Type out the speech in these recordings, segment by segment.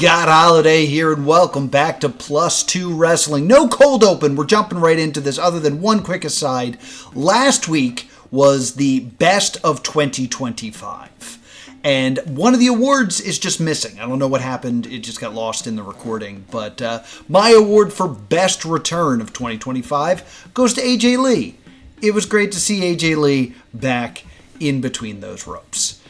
Scott Holiday here, and welcome back to Plus 2 Wrestling. No cold open, we're jumping right into this, other than one quick aside. Last week was the best of 2025, and one of the awards is just missing. I don't know what happened, it just got lost in the recording, but my award for best return of 2025 goes to AJ Lee. It was great to see AJ Lee back in between those ropes.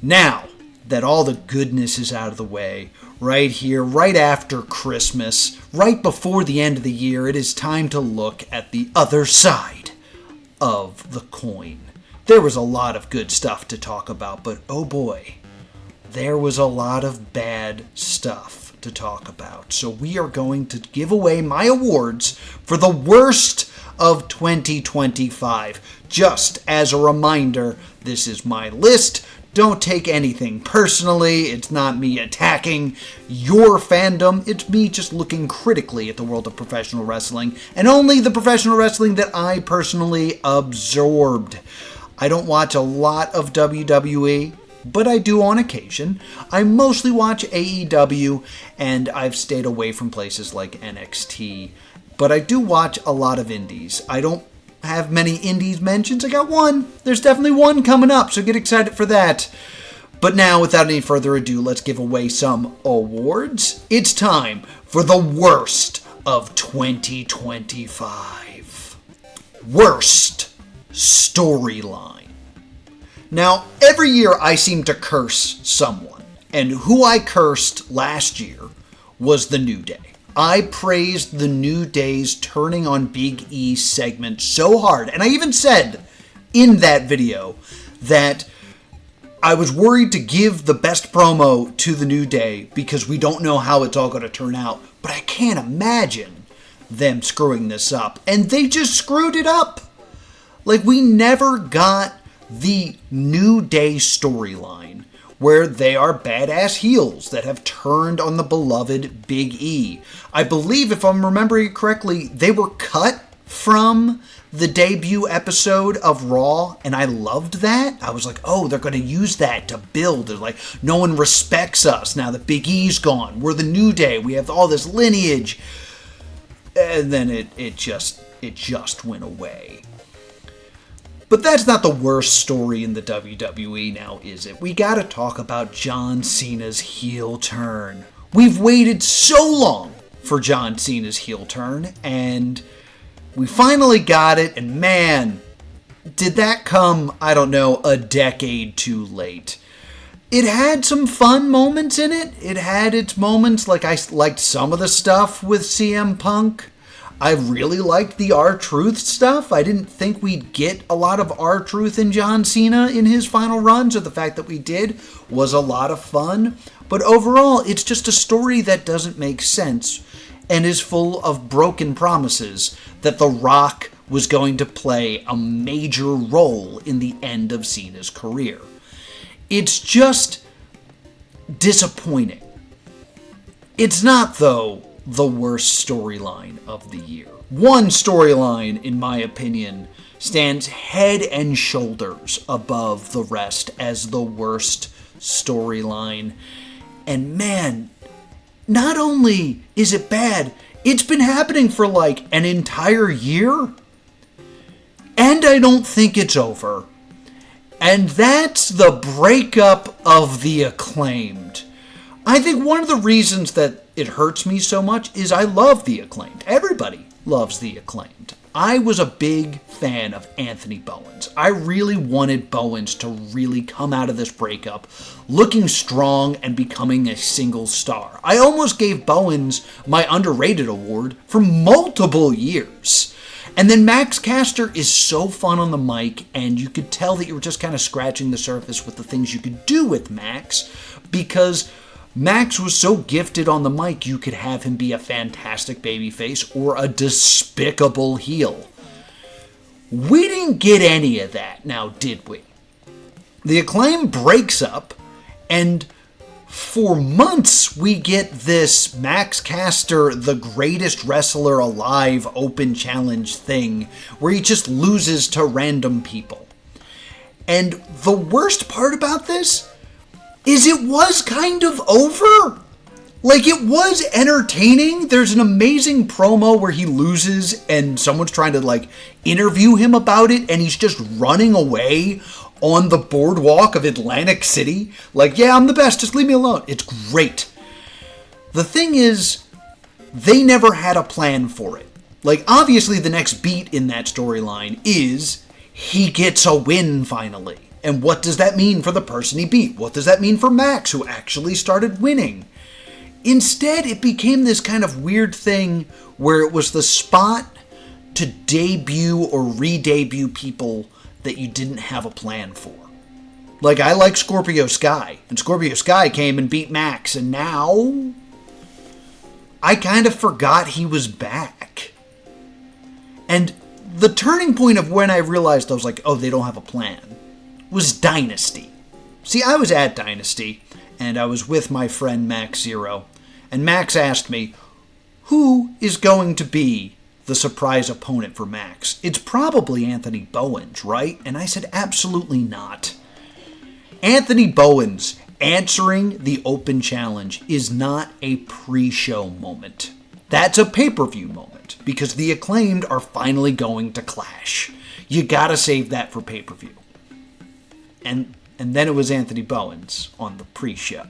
Now that all the goodness is out of the way, right here, right after Christmas, right before the end of the year, it is time to look at the other side of the coin. There was a lot of good stuff to talk about, but oh boy, there was a lot of bad stuff to talk about. So we are going to give away my awards for the worst of 2025. Just as a reminder, this is my list. Don't take anything personally. It's not me attacking your fandom. It's me just looking critically at the world of professional wrestling, and only the professional wrestling that I personally absorbed. I don't watch a lot of WWE, but I do on occasion. I mostly watch AEW, and I've stayed away from places like NXT. But I do watch a lot of indies. I don't have many indies mentions. I got one. There's definitely one coming up, so get excited for that. But now, without any further ado, let's give away some awards. It's time for the worst of 2025. Worst storyline. Now, every year I seem to curse someone, and who I cursed last year was The New Day. I praised the New Day's turning on Big E segment so hard, and I even said in that video that I was worried to give the best promo to the New Day because we don't know how it's all going to turn out, but I can't imagine them screwing this up, and they just screwed it up. Like, we never got the New Day storyline where they are badass heels that have turned on the beloved Big E. I believe, if I'm remembering it correctly, they were cut from the debut episode of Raw, and I loved that. I was like, oh, they're going to use that to build. They're like, no one respects us now that Big E's gone. We're the New Day. We have all this lineage. And then it just went away. But that's not the worst story in the WWE now, is it? We gotta talk about John Cena's heel turn. We've waited so long for John Cena's heel turn, and we finally got it, and man, did that come, I don't know, a decade too late. It had some fun moments in it. It had its moments, like I liked some of the stuff with CM Punk. I really liked the R-Truth stuff. I didn't think we'd get a lot of R-Truth in John Cena in his final run, so the fact that we did was a lot of fun. But overall, it's just a story that doesn't make sense and is full of broken promises that The Rock was going to play a major role in the end of Cena's career. It's just disappointing. It's not, though, the worst storyline of the year. One storyline, in my opinion, stands head and shoulders above the rest as the worst storyline. And man, not only is it bad, it's been happening for like an entire year. And I don't think it's over. And that's the breakup of the Acclaimed. I think one of the reasons that it hurts me so much is I love the Acclaimed. Everybody loves the Acclaimed. I was a big fan of Anthony Bowens. I really wanted Bowens to really come out of this breakup looking strong and becoming a single star. I almost gave Bowens my underrated award for multiple years. And then Max Caster is so fun on the mic, and you could tell that you were just kind of scratching the surface with the things you could do with Max, because Max was so gifted on the mic, you could have him be a fantastic babyface or a despicable heel. We didn't get any of that, now did we? The Acclaim breaks up, and for months we get this Max Caster, the greatest wrestler alive, open challenge thing, where he just loses to random people. And the worst part about this is it was kind of over. Like, it was entertaining. There's an amazing promo where he loses and someone's trying to, like, interview him about it, and he's just running away on the boardwalk of Atlantic City. Like, yeah, I'm the best, just leave me alone. It's great. The thing is, they never had a plan for it. Like, obviously the next beat in that storyline is he gets a win finally. And what does that mean for the person he beat? What does that mean for Max, who actually started winning? Instead, it became this kind of weird thing where it was the spot to debut or re-debut people that you didn't have a plan for. Like, I like Scorpio Sky, and Scorpio Sky came and beat Max, and now I kind of forgot he was back. And the turning point of when I realized I was like, oh, they don't have a plan, was Dynasty. See, I was at Dynasty, and I was with my friend Max Zero, and Max asked me, who is going to be the surprise opponent for Max? It's probably Anthony Bowens, right? And I said, absolutely not. Anthony Bowens answering the open challenge is not a pre-show moment. That's a pay-per-view moment, because the Acclaimed are finally going to clash. You gotta save that for pay-per-view. And then it was Anthony Bowens on the pre-show.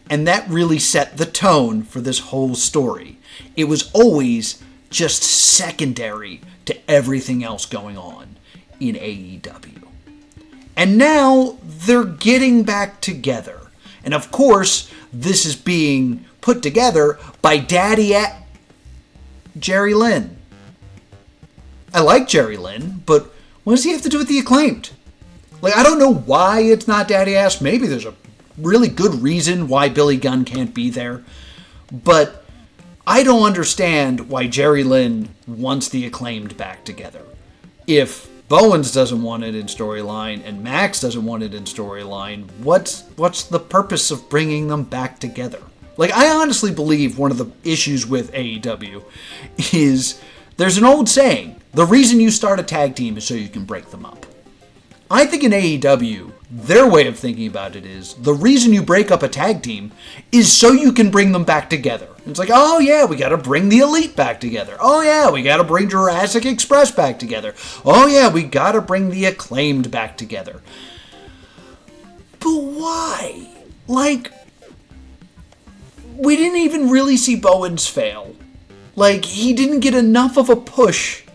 And that really set the tone for this whole story. It was always just secondary to everything else going on in AEW. And now they're getting back together. And of course, this is being put together by Jerry Lynn. I like Jerry Lynn, but what does he have to do with the Acclaimed? Like, I don't know why it's not Daddy Ass. Maybe there's a really good reason why Billy Gunn can't be there. But I don't understand why Jerry Lynn wants the Acclaimed back together. If Bowens doesn't want it in storyline and Max doesn't want it in storyline, what's the purpose of bringing them back together? Like, I honestly believe one of the issues with AEW is there's an old saying, the reason you start a tag team is so you can break them up. I think in AEW, their way of thinking about it is the reason you break up a tag team is so you can bring them back together. It's like, oh yeah, we gotta bring the Elite back together. Oh yeah, we gotta bring Jurassic Express back together. Oh yeah, we gotta bring the Acclaimed back together. But why? Like, we didn't even really see Bowens fail. Like, he didn't get enough of a push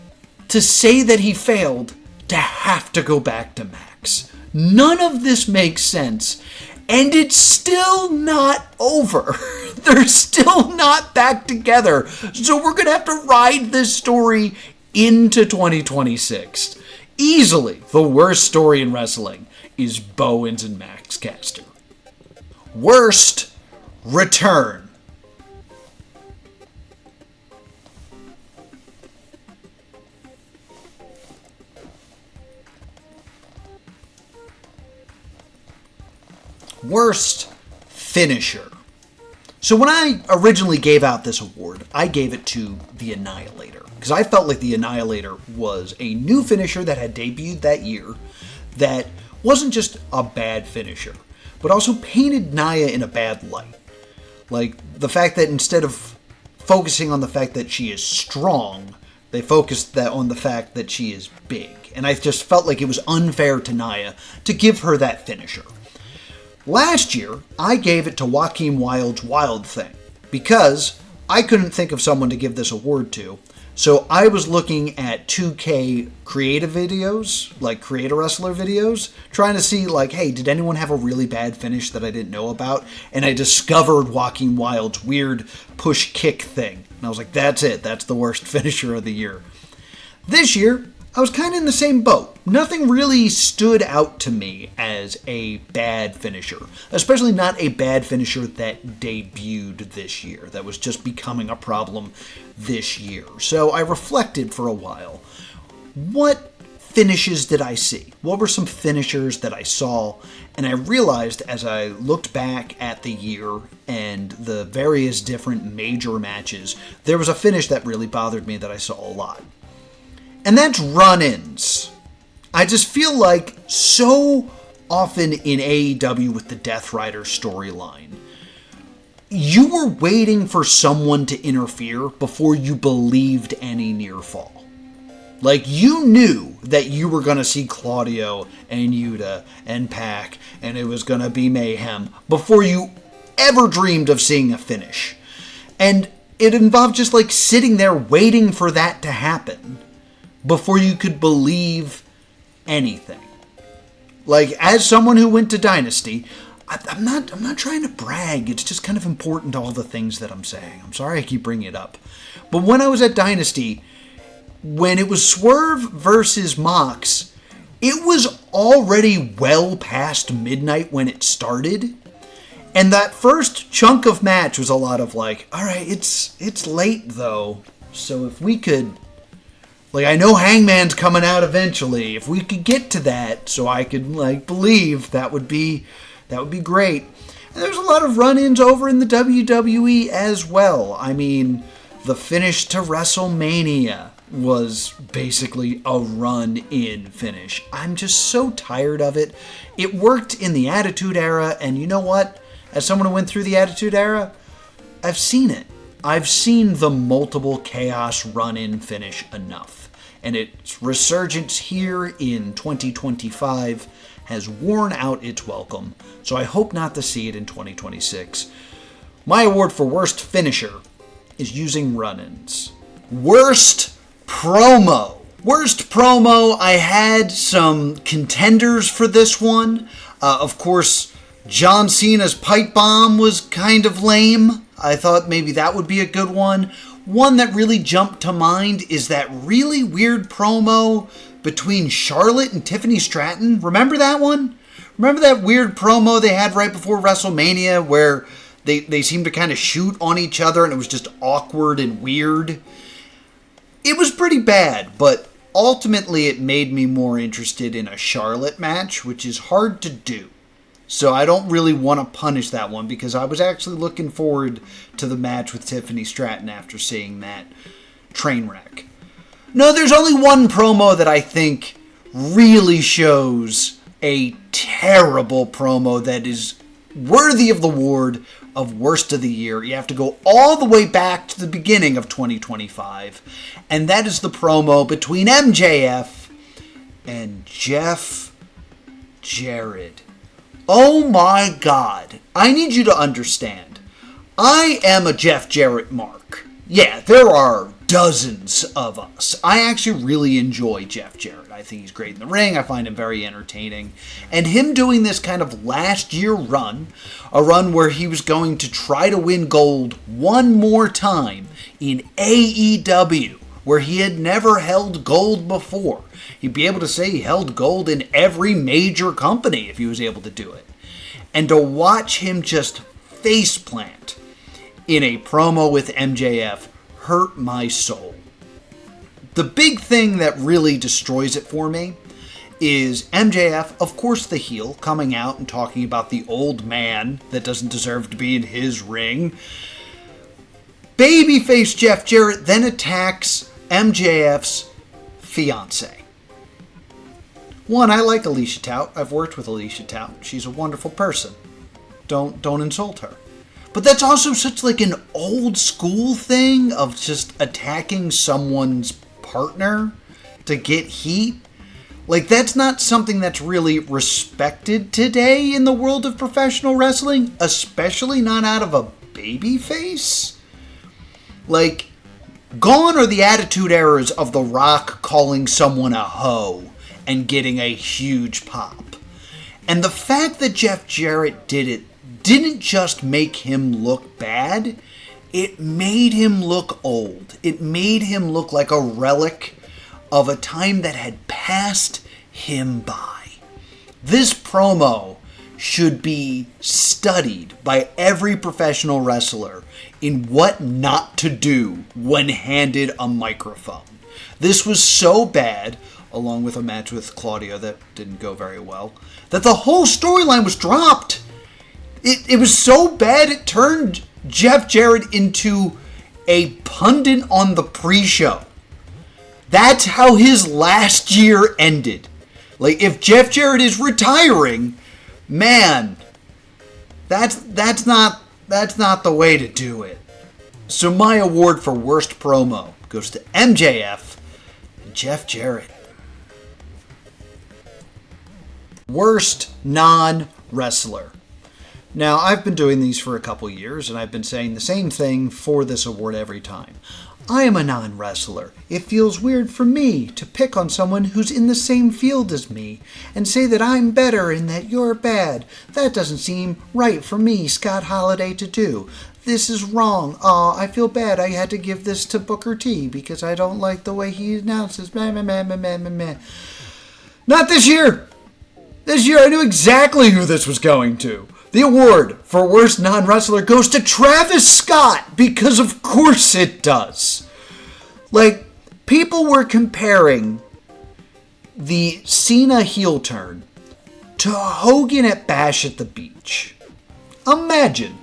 to say that he failed to have to go back to Max. None of this makes sense, and it's still not over. They're still not back together, so we're gonna have to ride this story into 2026. Easily the worst story in wrestling is Bowens and Max Caster. Worst return. Worst finisher. So when I originally gave out this award, I gave it to the Annihilator, because I felt like the Annihilator was a new finisher that had debuted that year that wasn't just a bad finisher, but also painted Nia in a bad light. Like, the fact that instead of focusing on the fact that she is strong, they focused on the fact that she is big. And I just felt like it was unfair to Nia to give her that finisher. Last year, I gave it to Joaquin Wilde's Wild Thing, because I couldn't think of someone to give this award to, so I was looking at 2K creative videos, like creator wrestler videos, trying to see, like, hey, did anyone have a really bad finish that I didn't know about? And I discovered Joaquin Wilde's weird push-kick thing, and I was like, that's it, that's the worst finisher of the year. This year, I was kind of in the same boat. Nothing really stood out to me as a bad finisher, especially not a bad finisher that debuted this year, that was just becoming a problem this year. So I reflected for a while. What finishes did I see? What were some finishers that I saw? And I realized as I looked back at the year and the various different major matches, there was a finish that really bothered me that I saw a lot. And that's run-ins. I just feel like so often in AEW with the Death Rider storyline, you were waiting for someone to interfere before you believed any near fall. Like, you knew that you were going to see Claudio and Yuta and Pac, and it was going to be mayhem before you ever dreamed of seeing a finish. And it involved just like sitting there waiting for that to happen before you could believe anything. Like, as someone who went to Dynasty, I'm not trying to brag. It's just kind of important to all the things that I'm saying. I'm sorry I keep bringing it up. But when I was at Dynasty, when it was Swerve versus Mox, it was already well past midnight when it started. And that first chunk of match was a lot of like, all right, it's late though. So if we could, like, I know Hangman's coming out eventually. If we could get to that so I could like believe, that would be great. And there's a lot of run-ins over in the WWE as well. I mean, the finish to WrestleMania was basically a run-in finish. I'm just so tired of it. It worked in the Attitude Era, and you know what? As someone who went through the Attitude Era, I've seen it. I've seen the multiple chaos run-in finish enough. And its resurgence here in 2025 has worn out its welcome, so I hope not to see it in 2026. My award for worst finisher is using run-ins. Worst promo. Worst promo, I had some contenders for this one. Of course, John Cena's pipe bomb was kind of lame. I thought maybe that would be a good one. One that really jumped to mind is that really weird promo between Charlotte and Tiffany Stratton. Remember that one? Remember that weird promo they had right before WrestleMania where they seemed to kind of shoot on each other and it was just awkward and weird? It was pretty bad, but ultimately it made me more interested in a Charlotte match, which is hard to do. So I don't really want to punish that one because I was actually looking forward to the match with Tiffany Stratton after seeing that train wreck. No, there's only one promo that I think really shows a terrible promo that is worthy of the award of worst of the year. You have to go all the way back to the beginning of 2025, and that is the promo between MJF and Jeff Jarrett. Oh my God. I need you to understand. I am a Jeff Jarrett mark. Yeah, there are dozens of us. I actually really enjoy Jeff Jarrett. I think he's great in the ring. I find him very entertaining. And him doing this kind of last year run, a run where he was going to try to win gold one more time in AEW, where he had never held gold before. He'd be able to say he held gold in every major company if he was able to do it. And to watch him just faceplant in a promo with MJF hurt my soul. The big thing that really destroys it for me is MJF, of course the heel, coming out and talking about the old man that doesn't deserve to be in his ring. Babyface Jeff Jarrett then attacks MJF's fiancée. One, I like Alicia Tout. I've worked with Alicia Tout. She's a wonderful person. Don't insult her. But that's also such like an old school thing of just attacking someone's partner to get heat. Like, that's not something that's really respected today in the world of professional wrestling, especially not out of a babyface. Like, gone are the attitude errors of The Rock calling someone a hoe and getting a huge pop. And the fact that Jeff Jarrett did it didn't just make him look bad, it made him look old. It made him look like a relic of a time that had passed him by. This promo should be studied by every professional wrestler in what not to do when handed a microphone. This was so bad, along with a match with Claudio that didn't go very well, that the whole storyline was dropped. It was so bad it turned Jeff Jarrett into a pundit on the pre-show. That's how his last year ended. Like, if Jeff Jarrett is retiring, man, that's not That's not the way to do it. So my award for worst promo goes to MJF and Jeff Jarrett. Worst non-wrestler. Now, I've been doing these for a couple years, and I've been saying the same thing for this award every time. I am a non-wrestler. It feels weird for me to pick on someone who's in the same field as me and say that I'm better and that you're bad. That doesn't seem right for me, Scott Holiday, to do. This is wrong. Aw, I feel bad I had to give this to Booker T because I don't like the way he announces. Meh, meh, meh, meh, meh, meh, meh. Not this year. This year I knew exactly who this was going to. The award for worst non-wrestler goes to Travis Scott, because of course it does. Like, people were comparing the Cena heel turn to Hogan at Bash at the Beach. Imagine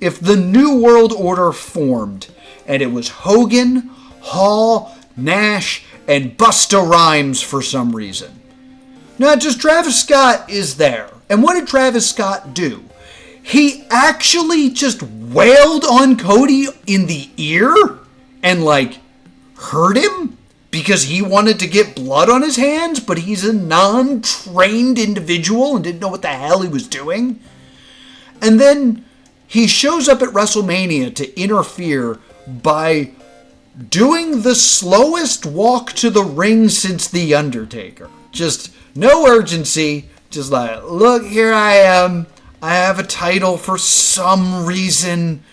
if the New World Order formed and it was Hogan, Hall, Nash, and Busta Rhymes for some reason. Not just Travis Scott is there. And what did Travis Scott do? He actually just wailed on Cody in the ear and, like, hurt him because he wanted to get blood on his hands, but he's a non-trained individual and didn't know what the hell he was doing. And then he shows up at WrestleMania to interfere by doing the slowest walk to the ring since The Undertaker. Just no urgency, just like, look, here I am. I have a title for some reason.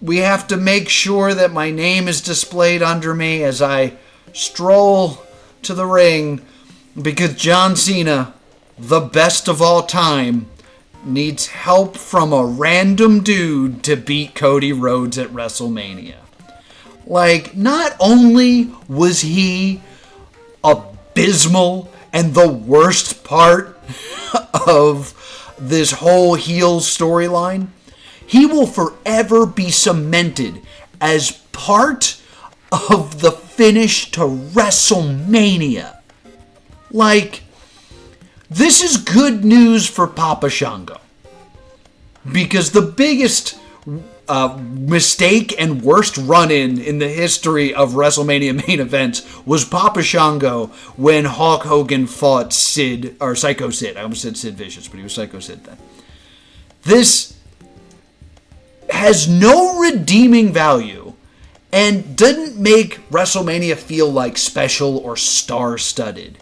We have to make sure that my name is displayed under me as I stroll to the ring because John Cena, the best of all time, needs help from a random dude to beat Cody Rhodes at WrestleMania. Like, not only was he abysmal and the worst part of this whole heel storyline, he will forever be cemented as part of the finish to WrestleMania. Like, this is good news for Papa Shango. Because the biggest mistake and worst run-in in the history of WrestleMania main events was Papa Shango when Hulk Hogan fought Psycho Sid. I almost said Sid Vicious, but he was Psycho Sid then. This has no redeeming value and didn't make WrestleMania feel like special or star-studded.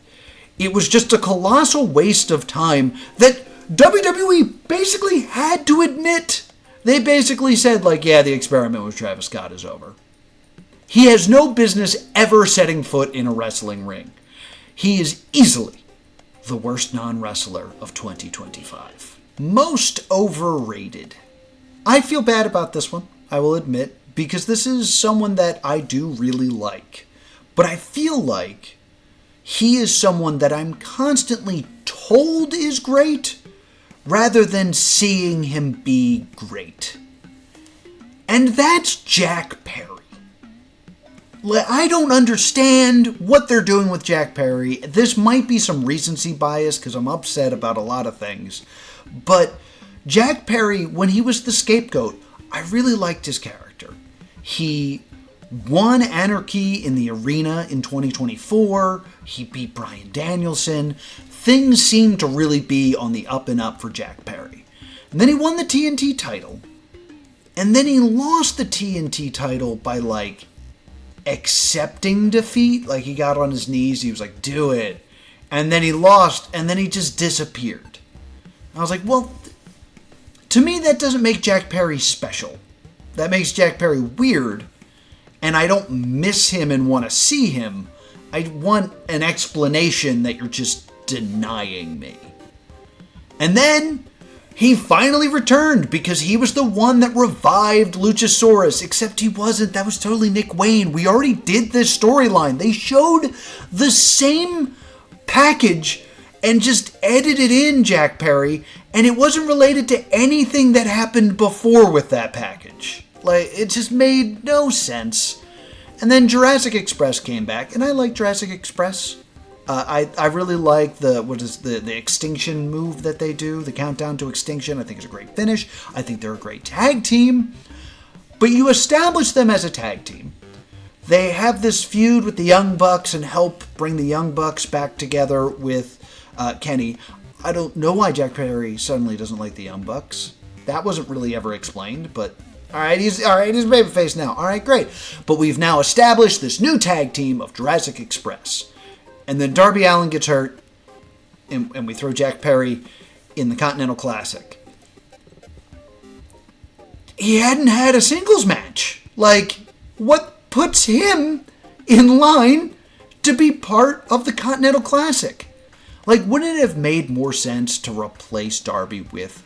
It was just a colossal waste of time that WWE basically had to admit. They basically said, like, yeah, the experiment with Travis Scott is over. He has no business ever setting foot in a wrestling ring. He is easily the worst non-wrestler of 2025. Most overrated. I feel bad about this one, I will admit, because this is someone that I do really like. But I feel like he is someone that I'm constantly told is great, rather than seeing him be great. And that's Jack Perry. I don't understand what they're doing with Jack Perry. This might be some recency bias because I'm upset about a lot of things. But Jack Perry, when he was the scapegoat, I really liked his character. He won Anarchy in the Arena in 2024. He beat Bryan Danielson. Things seemed to really be on the up and up for Jack Perry. And then he won the TNT title. And then he lost the TNT title by, like, accepting defeat. Like, he got on his knees. He was like, do it. And then he lost. And then he just disappeared. I was like, well, to me, that doesn't make Jack Perry special. That makes Jack Perry weird. And I don't miss him and want to see him. I want an explanation that you're just denying me. And then he finally returned because he was the one that revived Luchasaurus, except he wasn't. That was totally Nick Wayne. We already did this storyline. They showed the same package and just edited in Jack Perry, and it wasn't related to anything that happened before with that package. Like, it just made no sense. And then Jurassic Express came back, and I like Jurassic Express. I really like the extinction move that they do, the countdown to extinction. I think it's a great finish. I think they're a great tag team. But you establish them as a tag team. They have this feud with the Young Bucks and help bring the Young Bucks back together with Kenny. I don't know why Jack Perry suddenly doesn't like the Young Bucks. That wasn't really ever explained, but alright, he's babyface now. Alright, great. But we've now established this new tag team of Jurassic Express. And then Darby Allin gets hurt, and we throw Jack Perry in the Continental Classic. He hadn't had a singles match. Like, what puts him in line to be part of the Continental Classic? Like, wouldn't it have made more sense to replace Darby with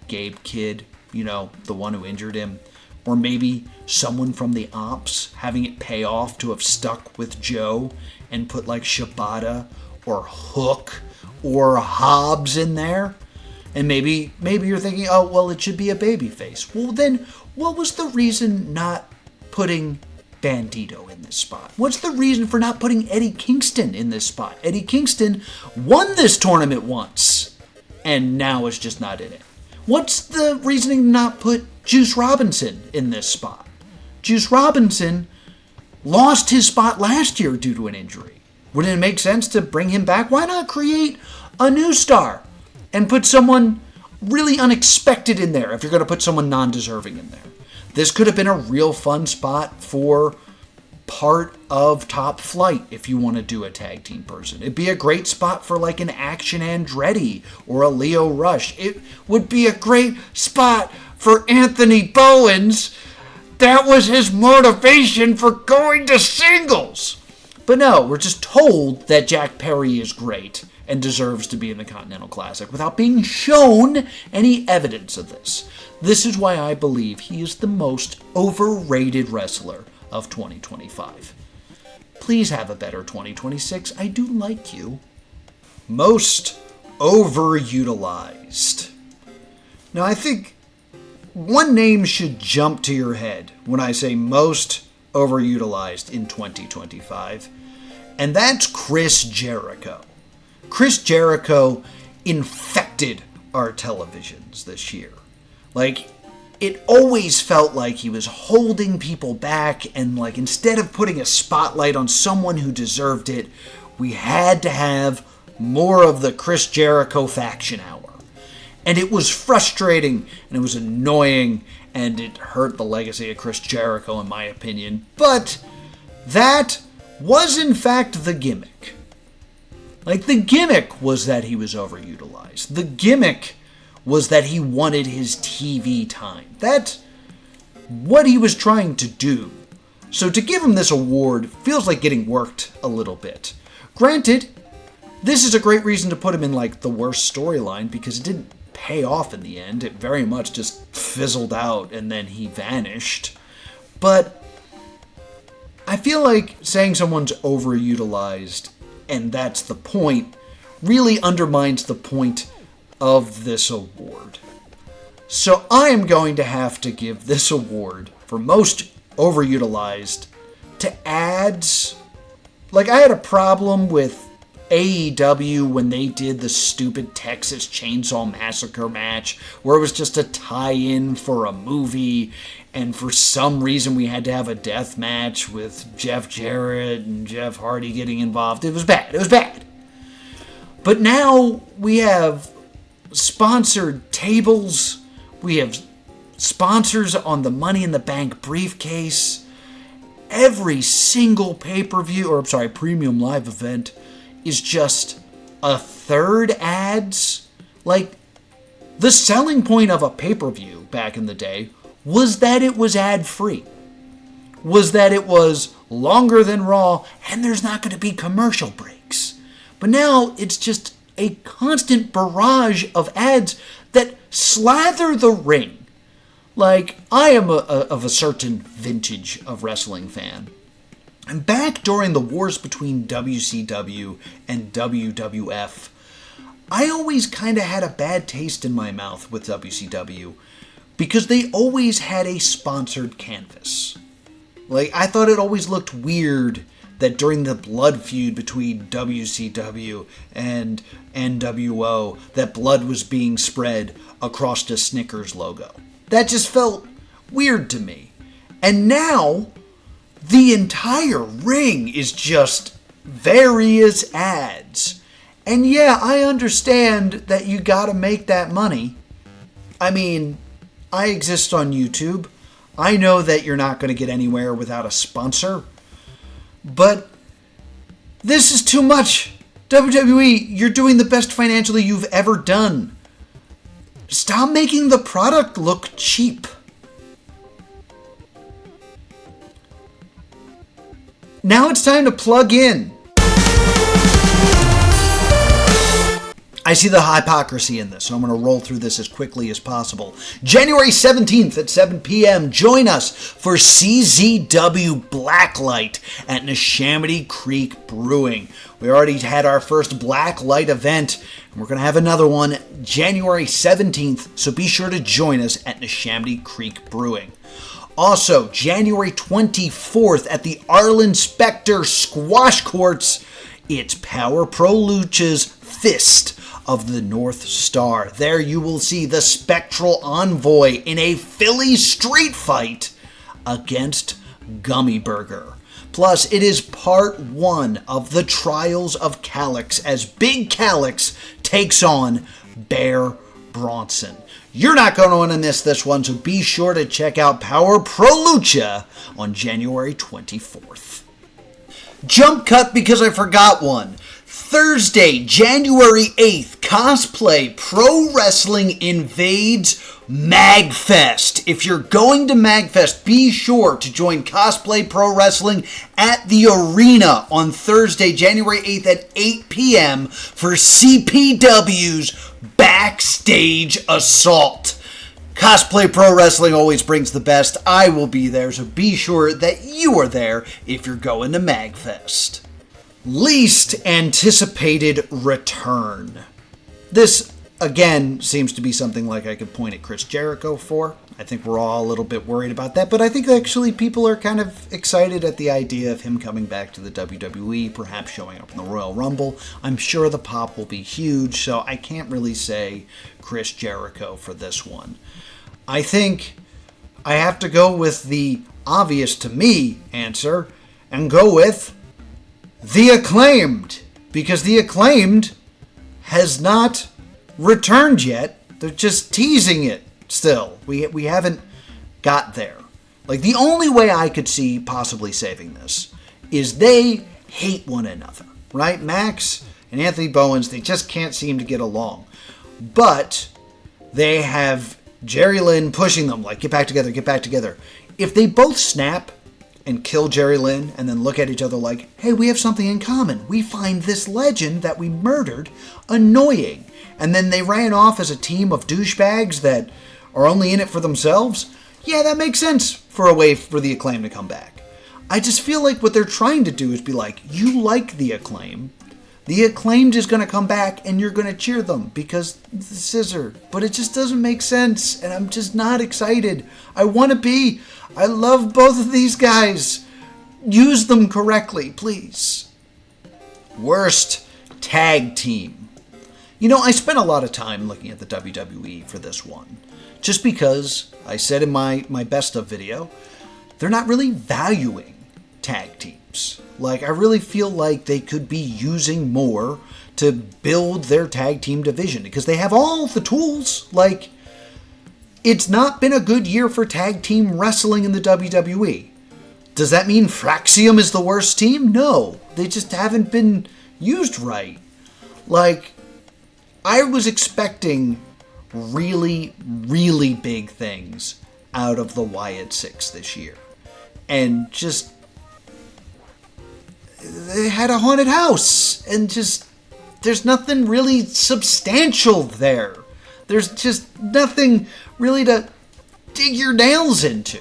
Gabe Kidd, the one who injured him? Or maybe someone from the Ops, having it pay off to have stuck with Joe and put like Shibata or Hook or Hobbs in there. And maybe you're thinking, oh, well, it should be a babyface. Well, then what was the reason not putting Bandito in this spot? What's the reason for not putting Eddie Kingston in this spot? Eddie Kingston won this tournament once and now is just not in it. What's the reasoning to not put Juice Robinson in this spot? Juice Robinson lost his spot last year due to an injury. Wouldn't it make sense to bring him back? Why not create a new star and put someone really unexpected in there if you're going to put someone non-deserving in there? This could have been a real fun spot for part of Top Flight if you want to do a tag team person. It'd be a great spot for like an Action Andretti or a Leo Rush. It would be a great spot for Anthony Bowens. That was his motivation for going to singles. But no, we're just told that Jack Perry is great and deserves to be in the Continental Classic without being shown any evidence of this. This is why I believe he is the most overrated wrestler of 2025. Please have a better 2026. I do like you. Most overutilized. Now, I think one name should jump to your head when I say most overutilized in 2025, and that's Chris Jericho. Chris Jericho infected our televisions this year. Like, it always felt like he was holding people back, and like instead of putting a spotlight on someone who deserved it, we had to have more of the Chris Jericho faction hour. And it was frustrating, and it was annoying, and it hurt the legacy of Chris Jericho, in my opinion. But that was in fact the gimmick. Like, the gimmick was that he was overutilized. The gimmick was that he wanted his TV time. That's what he was trying to do. So to give him this award feels like getting worked a little bit. Granted, this is a great reason to put him in like the worst storyline because it didn't pay off in the end. It very much just fizzled out and then he vanished. But I feel like saying someone's overutilized and that's the point really undermines the point of this award. So I am going to have to give this award for most overutilized to ads. Like, I had a problem with AEW when they did the stupid Texas Chainsaw Massacre match where it was just a tie-in for a movie, and for some reason we had to have a death match with Jeff Jarrett and Jeff Hardy getting involved. It was bad. It was bad. But now we have sponsored tables. We have sponsors on the Money in the Bank briefcase. Every single pay-per-view, or I'm sorry, premium live event is just a third ads. Like, the selling point of a pay-per-view back in the day was that it was ad-free. Was that it was longer than Raw, and there's not going to be commercial breaks. But now it's just a constant barrage of ads that slather the ring. Like, I am of a certain vintage of wrestling fan. And back during the wars between WCW and WWF, I always kind of had a bad taste in my mouth with WCW because they always had a sponsored canvas. Like, I thought it always looked weird that during the blood feud between WCW and NWO, that blood was being spread across the Snickers logo. That just felt weird to me. And now, the entire ring is just various ads. And yeah, I understand that you gotta make that money. I mean, I exist on YouTube. I know that you're not going to get anywhere without a sponsor. But this is too much. WWE, you're doing the best financially you've ever done. Stop making the product look cheap. Now it's time to plug in. I see the hypocrisy in this, so I'm going to roll through this as quickly as possible. January 17th at 7 p.m., join us for CZW Blacklight at Neshaminy Creek Brewing. We already had our first Blacklight event, and we're going to have another one January 17th, so be sure to join us at Neshaminy Creek Brewing. Also, January 24th at the Arlen Specter Squash Courts, it's Power Pro Lucha's Fist of the North Star. There you will see the Spectral Envoy in a Philly street fight against Gummy Burger. Plus, it is part 1 of the Trials of Calix as Big Calix takes on Bear Bronson. You're not going to want to miss this one, so be sure to check out Power Pro Lucha on January 24th. Jump cut because I forgot one. Thursday, January 8th, Cosplay Pro Wrestling invades MagFest. If you're going to MagFest, be sure to join Cosplay Pro Wrestling at the arena on Thursday, January 8th at 8 p.m. for CPW's Backstage Assault. Cosplay Pro Wrestling always brings the best. I will be there, so be sure that you are there if you're going to MagFest. Least anticipated return. This, again, seems to be something like I could point at Chris Jericho for. I think we're all a little bit worried about that, but I think actually people are kind of excited at the idea of him coming back to the WWE, perhaps showing up in the Royal Rumble. I'm sure the pop will be huge, so I can't really say Chris Jericho for this one. I think I have to go with the obvious to me answer and go with The Acclaimed, because The Acclaimed has not returned yet. They're just teasing it still. We haven't got there. Like, the only way I could see possibly saving this is they hate one another, right? Max and Anthony Bowens, they just can't seem to get along. But they have Jerry Lynn pushing them, like, get back together, get back together. If they both snap and kill Jerry Lynn and then look at each other like, hey, we have something in common. We find this legend that we murdered annoying. And then they ran off as a team of douchebags that are only in it for themselves. Yeah, that makes sense for a way for the Acclaim to come back. I just feel like what they're trying to do is be like, you like the Acclaim. The Acclaimed is going to come back and you're going to cheer them because the scissor. But it just doesn't make sense and I'm just not excited. I want to be. I love both of these guys. Use them correctly, please. Worst tag team. You know, I spent a lot of time looking at the WWE for this one. Just because, I said in my best of video, they're not really valuing tag teams. Like, I really feel like they could be using more to build their tag team division because they have all the tools. Like, it's not been a good year for tag team wrestling in the WWE. Does that mean Fraxium is the worst team? No, they just haven't been used right. Like, I was expecting really, really big things out of the Wyatt Six this year. And just, they had a haunted house. And just, there's nothing really substantial there. There's just nothing really to dig your nails into.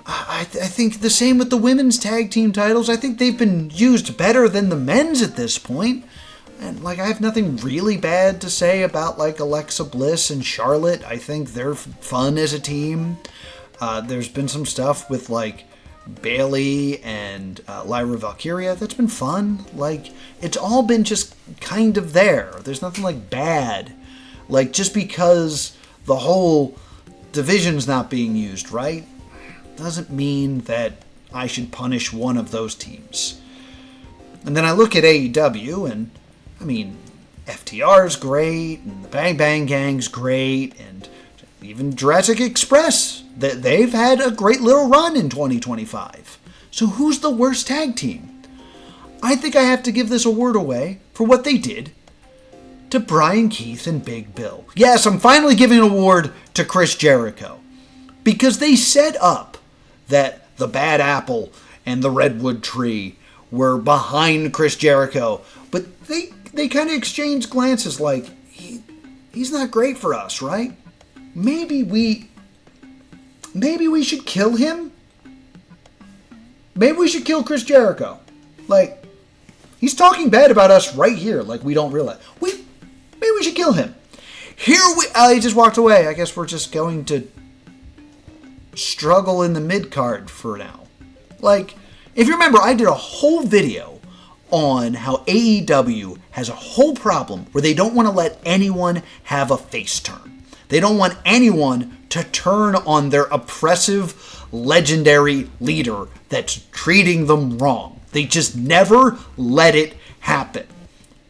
I think the same with the women's tag team titles. I think they've been used better than the men's at this point. And, like, I have nothing really bad to say about, like, Alexa Bliss and Charlotte. I think they're fun as a team. There's been some stuff with, like, Bailey and Lyra Valkyria. That's been fun. Like, it's all been just kind of there. There's nothing like bad. Like, just because the whole division's not being used right doesn't mean that I should punish one of those teams. And then I look at AEW, and I mean, FTR's great, and the Bang Bang Gang's great, and even Jurassic Express, they've had a great little run in 2025. So who's the worst tag team? I think I have to give this award away for what they did to Brian Keith and Big Bill. Yes, I'm finally giving an award to Chris Jericho, because they set up that the Bad Apple and the Redwood Tree were behind Chris Jericho, but they kind of exchanged glances like, he's not great for us, right? Maybe we should kill him? Maybe we should kill Chris Jericho. Like, he's talking bad about us right here, like we don't realize. Maybe we should kill him. He just walked away. I guess we're just going to struggle in the mid-card for now. Like, if you remember, I did a whole video on how AEW has a whole problem where they don't want to let anyone have a face turn. They don't want anyone to turn on their oppressive, legendary leader that's treating them wrong. They just never let it happen.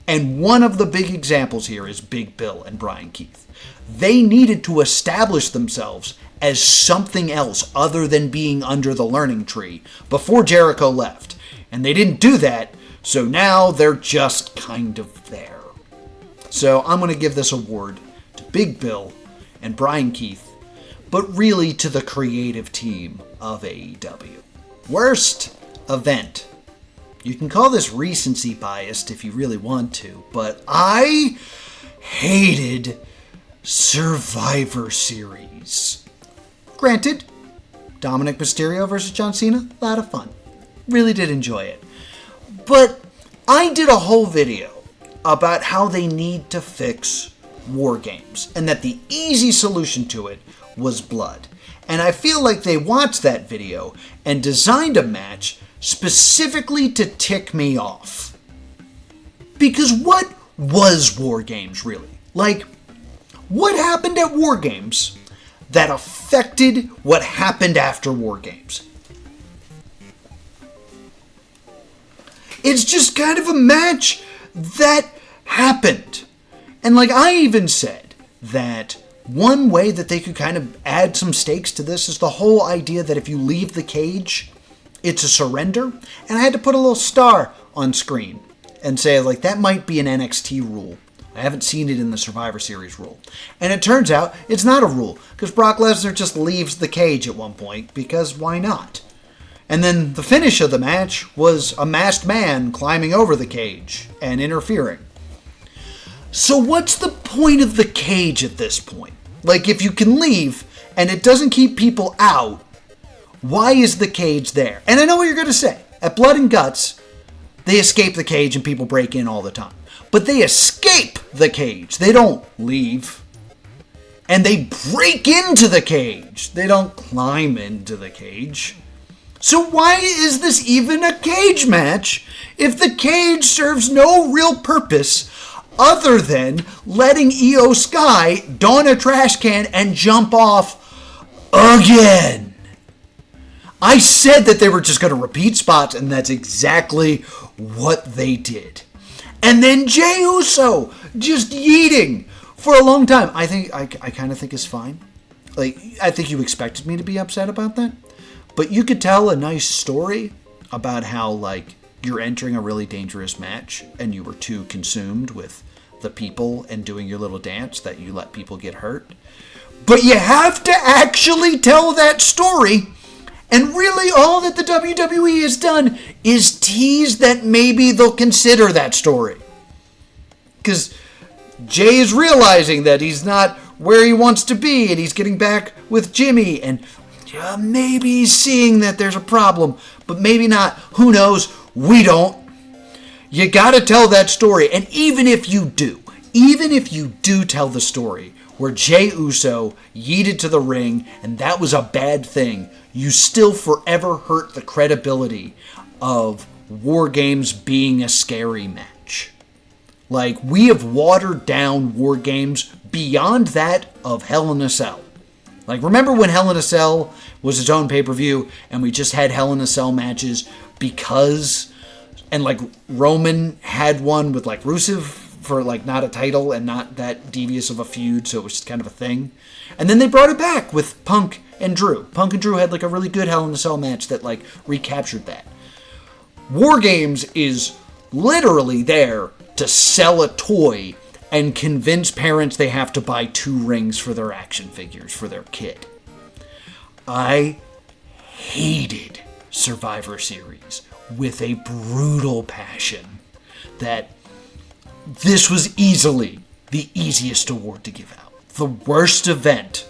And one of the big examples here is Big Bill and Brian Keith. They needed to establish themselves as something else other than being under the learning tree before Jericho left. And they didn't do that, so now they're just kind of there. So I'm going to give this award to Big Bill and Brian Keith, but really to the creative team of AEW. Worst event. You can call this recency biased if you really want to, but I hated Survivor Series. Granted, Dominic Mysterio versus John Cena, a lot of fun. Really did enjoy it. But I did a whole video about how they need to fix War Games, and that the easy solution to it was blood. And I feel like they watched that video and designed a match specifically to tick me off. Because what was War Games really? Like, what happened at War Games that affected what happened after War Games? It's just kind of a match that happened. And like I even said that one way that they could kind of add some stakes to this is the whole idea that if you leave the cage, it's a surrender. And I had to put a little star on screen and say, like, that might be an NXT rule. I haven't seen it in the Survivor Series rule. And it turns out it's not a rule, because Brock Lesnar just leaves the cage at one point, because why not? And then the finish of the match was a masked man climbing over the cage and interfering. So what's the point of the cage at this point? Like, if you can leave and it doesn't keep people out, why is the cage there? And I know what you're going to say. At Blood and Guts, they escape the cage and people break in all the time. But they escape the cage. They don't leave. And they break into the cage. They don't climb into the cage. So why is this even a cage match if the cage serves no real purpose other than letting Io Sky don a trash can and jump off again? I said that they were just going to repeat spots, and that's exactly what they did. And then Jey Uso just yeeting for a long time. I kind of think is fine. Like, I think you expected me to be upset about that. But you could tell a nice story about how, like, you're entering a really dangerous match and you were too consumed with the people and doing your little dance that you let people get hurt. But you have to actually tell that story. And really all that the WWE has done is tease that maybe they'll consider that story. Because Jay is realizing that he's not where he wants to be and he's getting back with Jimmy, and maybe he's seeing that there's a problem, but maybe not. Who knows? We don't. You gotta tell that story. And even if you do tell the story where Jey Uso yeeted to the ring, and that was a bad thing, you still forever hurt the credibility of War Games being a scary match. Like, we have watered down War Games beyond that of Hell in a Cell. Like, remember when Hell in a Cell was its own pay-per-view, and we just had Hell in a Cell matches because, and like Roman had one with like Rusev for like not a title and not that devious of a feud, so it was just kind of a thing. And then they brought it back with Punk and Drew. Punk and Drew had like a really good Hell in a Cell match that like recaptured that. War Games is literally there to sell a toy and convince parents they have to buy 2 rings for their action figures for their kid. I hated Survivor Series with a brutal passion that this was easily the easiest award to give out. The worst event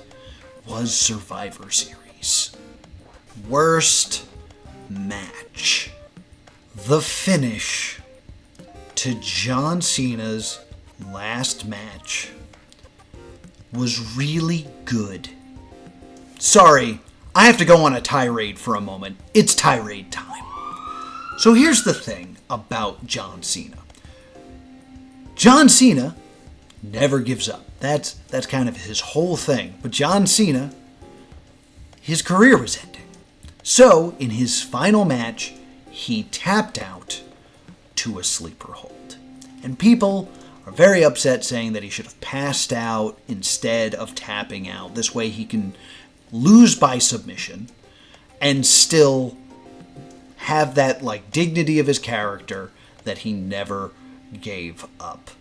was Survivor Series. Worst match. The finish to John Cena's last match was really good. Sorry, I have to go on a tirade for a moment. It's tirade time. So here's the thing about John Cena. John Cena never gives up. That's kind of his whole thing. But John Cena, his career was ending. So, in his final match, he tapped out to a sleeper hold. And people are very upset, saying that he should have passed out instead of tapping out. This way he can lose by submission and still have that like dignity of his character that he never gave up.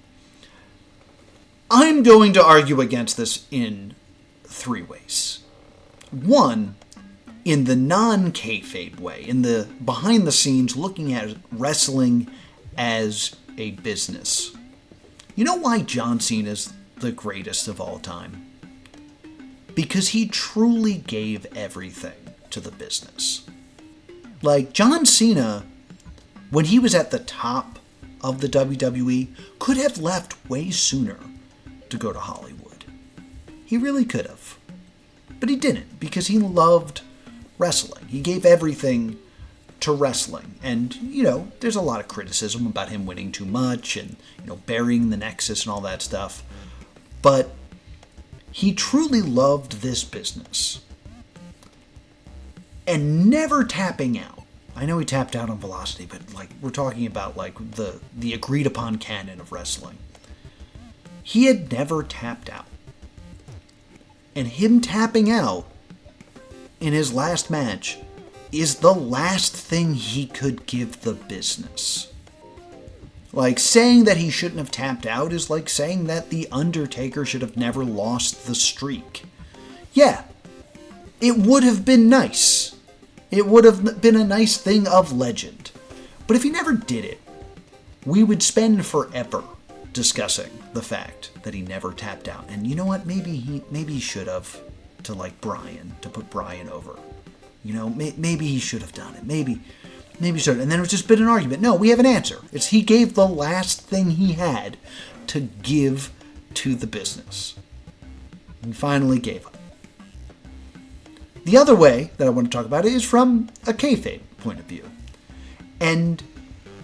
I'm going to argue against this in 3 ways. 1, in the non-kayfabe way, in the behind the scenes, looking at wrestling as a business. You know why John Cena is the greatest of all time? Because he truly gave everything to the business. Like, John Cena, when he was at the top of the WWE, could have left way sooner to go to Hollywood. He really could have. But he didn't, because he loved wrestling. He gave everything to wrestling. And, you know, there's a lot of criticism about him winning too much and, you know, burying the Nexus and all that stuff. But he truly loved this business. And never tapping out. I know he tapped out on Velocity, but like we're talking about like the agreed upon canon of wrestling. He had never tapped out. And him tapping out in his last match is the last thing he could give the business. Like, saying that he shouldn't have tapped out is like saying that The Undertaker should have never lost the streak. Yeah, it would have been nice. It would have been a nice thing of legend. But if he never did it, we would spend forever discussing the fact that he never tapped out. And you know what? Maybe he should have, to like Bryan, to put Bryan over. You know, maybe he should have done it. Maybe he should. And then it's just been an argument. No, we have an answer. It's he gave the last thing he had to give to the business. And finally gave up. The other way that I want to talk about it is from a kayfabe point of view. And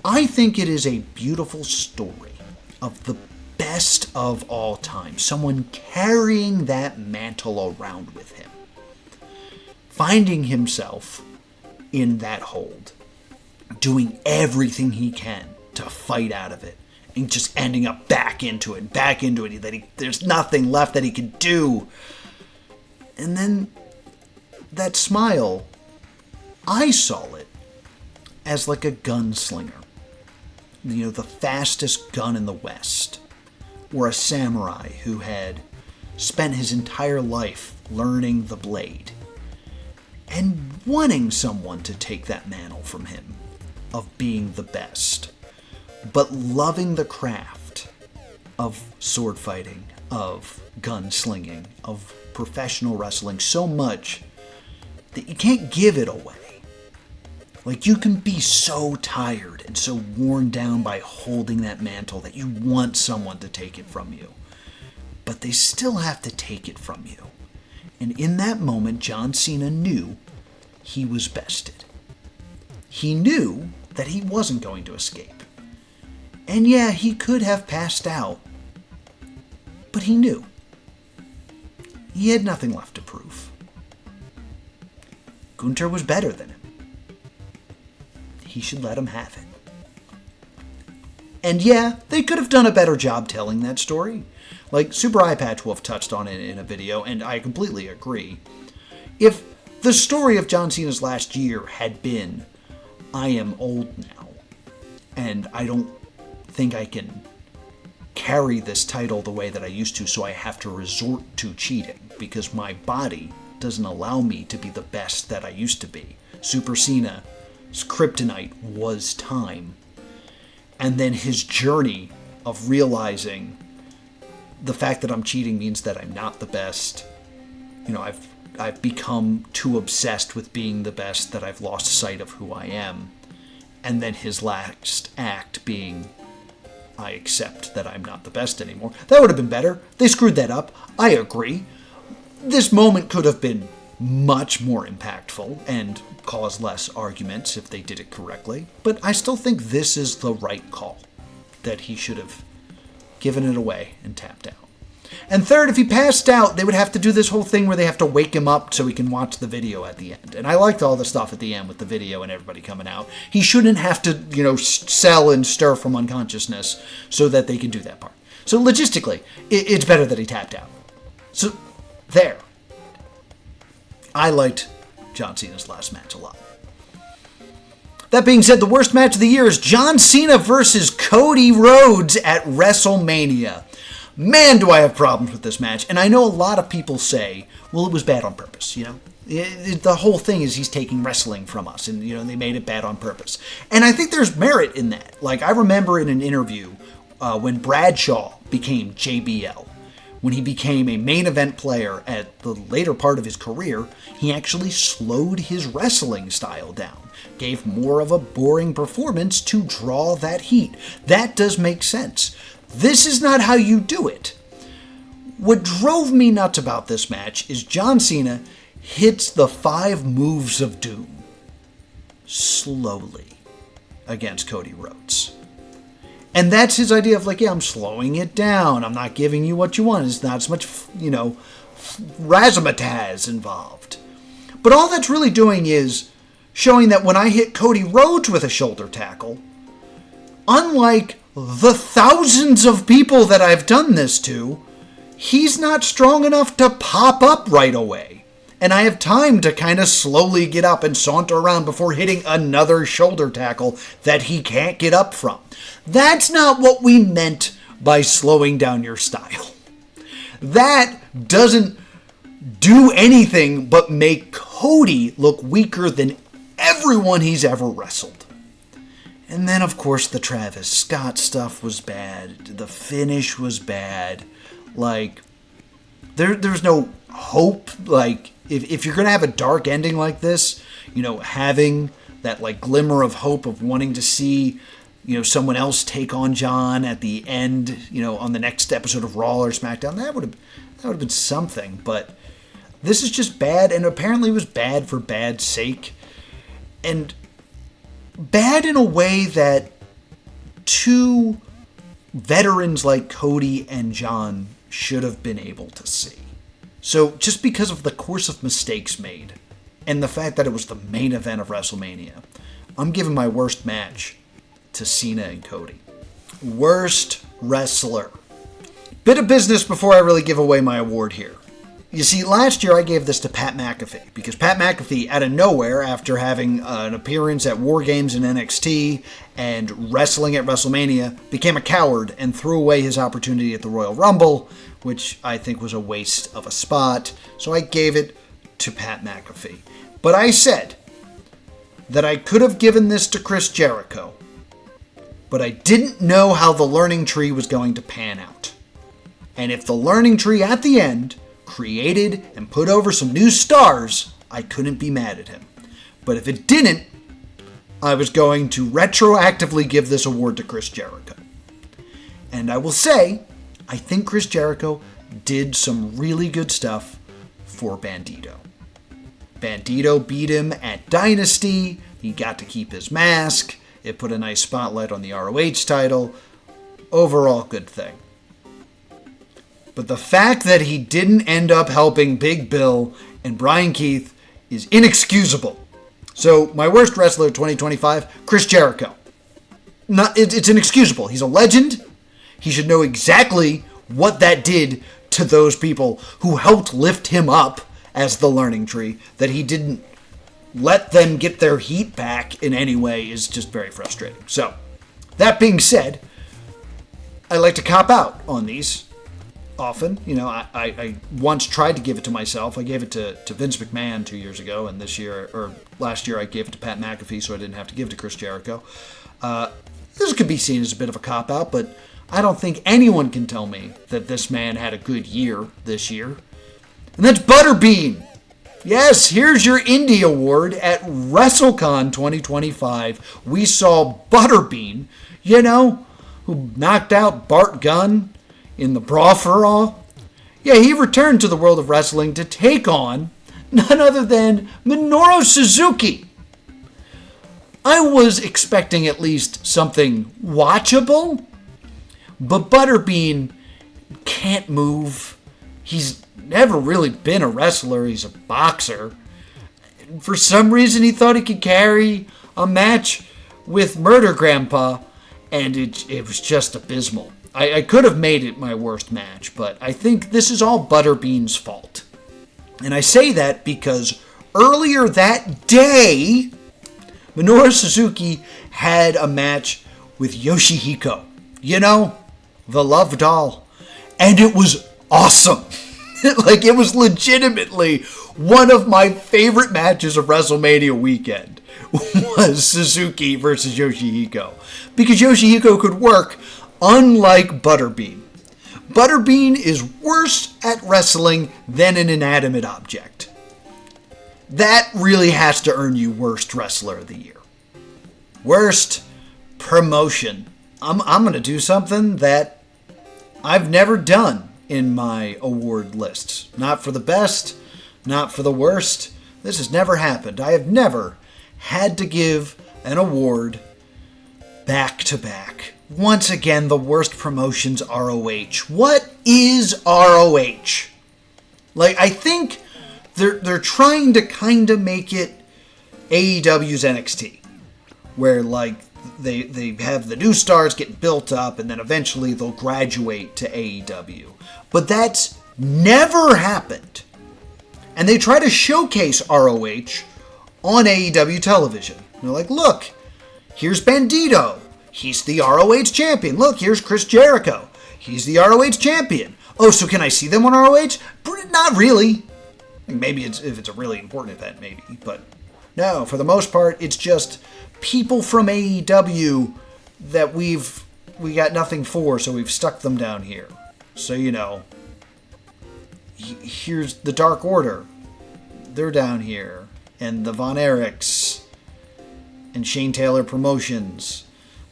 I think it is a beautiful story of the best of all time. Someone carrying that mantle around with him. Finding himself in that hold. Doing everything he can to fight out of it. And just ending up back into it. There's nothing left that he could do. And then that smile, I saw it as like a gunslinger. You know, the fastest gun in the West. Or a samurai who had spent his entire life learning the blade. And wanting someone to take that mantle from him of being the best. But loving the craft of sword fighting, of gunslinging, of professional wrestling so much that you can't give it away. Like, you can be so tired and so worn down by holding that mantle that you want someone to take it from you. but they still have to take it from you. And in that moment, John Cena knew he was bested. He knew that he wasn't going to escape. And yeah, he could have passed out, but he knew. He had nothing left to prove. Gunther was better than him. He should let him have it. And yeah, they could have done a better job telling that story. Like Super Eye Patch Wolf touched on it in a video, and I completely agree. If the story of John Cena's last year had been, I am old now, and I don't think I can carry this title the way that I used to, so I have to resort to cheating, because my body doesn't allow me to be the best that I used to be. Super Cena's kryptonite was time. And then his journey of realizing the fact that I'm cheating means that I'm not the best. I've become too obsessed with being the best that I've lost sight of who I am. And then his last act being, I accept that I'm not the best anymore. That would have been better. They screwed that up. I agree. This moment could have been much more impactful and cause less arguments if they did it correctly. But I still think this is the right call, that he should have given it away and tapped out. And third, if he passed out, they would have to do this whole thing where they have to wake him up so he can watch the video at the end. And I liked all the stuff at the end with the video and everybody coming out. He shouldn't have to, sell and stir from unconsciousness so that they can do that part. So logistically, it's better that he tapped out. So there. I liked John Cena's last match a lot. That being said, the worst match of the year is John Cena versus Cody Rhodes at WrestleMania. Man, do I have problems with this match. And I know a lot of people say, well, it was bad on purpose, The whole thing is he's taking wrestling from us, and, they made it bad on purpose. And I think there's merit in that. Like, I remember in an interview when Bradshaw became JBL, when he became a main event player at the later part of his career, he actually slowed his wrestling style down, gave more of a boring performance to draw that heat. That does make sense. This is not how you do it. What drove me nuts about this match is John Cena hits the 5 moves of doom slowly against Cody Rhodes. And that's his idea of I'm slowing it down. I'm not giving you what you want. It's not as much, razzmatazz involved. But all that's really doing is showing that when I hit Cody Rhodes with a shoulder tackle, unlike the thousands of people that I've done this to, he's not strong enough to pop up right away. And I have time to kind of slowly get up and saunter around before hitting another shoulder tackle that he can't get up from. That's not what we meant by slowing down your style. That doesn't do anything but make Cody look weaker than everyone he's ever wrestled. And then, of course, the Travis Scott stuff was bad. The finish was bad. There's no hope. If you're going to have a dark ending like this, having that glimmer of hope of wanting to see, someone else take on John at the end, on the next episode of Raw or SmackDown, that would have been something. But this is just bad, and apparently it was bad for bad sake. And bad in a way that 2 veterans like Cody and John should have been able to see. So just because of the course of mistakes made and the fact that it was the main event of WrestleMania, I'm giving my worst match to Cena and Cody. Worst wrestler. Bit of business before I really give away my award here. You see, last year I gave this to Pat McAfee because Pat McAfee, out of nowhere, after having an appearance at War Games in NXT and wrestling at WrestleMania, became a coward and threw away his opportunity at the Royal Rumble, which I think was a waste of a spot. So I gave it to Pat McAfee. But I said that I could have given this to Chris Jericho, but I didn't know how the learning tree was going to pan out. And if the learning tree at the end created and put over some new stars, I couldn't be mad at him. But if it didn't, I was going to retroactively give this award to Chris Jericho. And I will say, I think Chris Jericho did some really good stuff for Bandito. Bandito beat him at Dynasty. He got to keep his mask. It put a nice spotlight on the ROH title. Overall, good thing. But the fact that he didn't end up helping Big Bill and Brian Keith is inexcusable. So, my worst wrestler 2025, Chris Jericho. It's inexcusable. He's a legend. He should know exactly what that did to those people who helped lift him up as the learning tree. That he didn't let them get their heat back in any way is just very frustrating. So, that being said, I like to cop out on these often. You know, I once tried to give it to myself. I gave it to Vince McMahon 2 years ago, and last year I gave it to Pat McAfee, so I didn't have to give it to Chris Jericho. This could be seen as a bit of a cop-out, but I don't think anyone can tell me that this man had a good year this year. And that's Butterbean. Yes, here's your Indie Award at WrestleCon 2025. We saw Butterbean, you know, who knocked out Bart Gunn in the Brawl for All. Yeah, he returned to the world of wrestling to take on none other than Minoru Suzuki. I was expecting at least something watchable, but Butterbean can't move. He's never really been a wrestler. He's a boxer. For some reason, he thought he could carry a match with Murder Grandpa, and it was just abysmal. I could have made it my worst match, but I think this is all Butterbean's fault. And I say that because earlier that day, Minoru Suzuki had a match with Yoshihiko. You know, the love doll. And it was awesome. Like, it was legitimately one of my favorite matches of WrestleMania weekend was Suzuki versus Yoshihiko. Because Yoshihiko could work unlike Butterbean. Butterbean is worse at wrestling than an inanimate object. That really has to earn you Worst Wrestler of the Year. Worst Promotion. I'm going to do something that I've never done in my award lists. Not for the best, not for the worst. This has never happened. I have never had to give an award back to back. Once again, the worst promotion's ROH. What is ROH? Like, I think they're trying to kind of make it AEW's NXT, where like they have the new stars get built up and then eventually they'll graduate to AEW. But that's never happened. And they try to showcase ROH on AEW television. They're like, look, here's Bandito. He's the ROH champion. Look, here's Chris Jericho. He's the ROH champion. Oh, so can I see them on ROH? Not really. Maybe if it's a really important event, maybe. But no, for the most part, it's just people from AEW that we got nothing for, so we've stuck them down here. So, you know, here's the Dark Order. They're down here. And the Von Erichs. And Shane Taylor Promotions.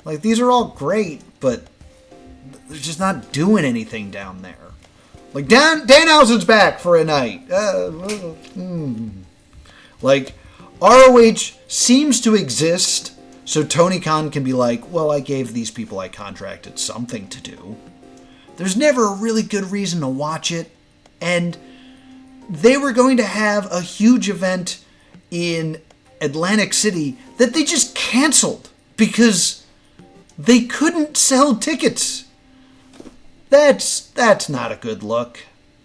Like, these are all great, but they're just not doing anything down there. Like, Danhausen's back for a night. Like, ROH seems to exist so Tony Khan can be like, well, I gave these people I contracted something to do. There's never a really good reason to watch it. And they were going to have a huge event in Atlantic City that they just canceled because they couldn't sell tickets. That's not a good look.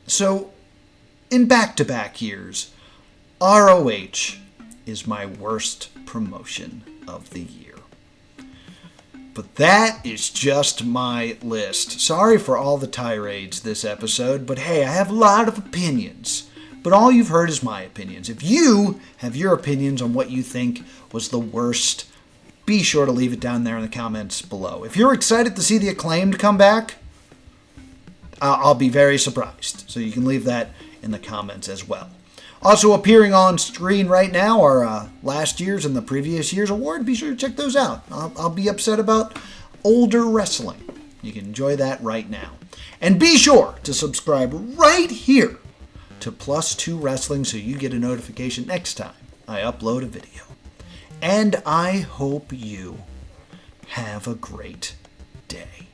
So, in back-to-back years, ROH is my worst promotion of the year. But that is just my list. Sorry for all the tirades this episode, but hey, I have a lot of opinions. But all you've heard is my opinions. If you have your opinions on what you think was the worst, be sure to leave it down there in the comments below. If you're excited to see the Acclaimed come back, I'll be very surprised. So you can leave that in the comments as well. Also appearing on screen right now are last year's and the previous year's award. Be sure to check those out. I'll be upset about older wrestling. You can enjoy that right now. And be sure to subscribe right here to Plus 2 Wrestling so you get a notification next time I upload a video. And I hope you have a great day.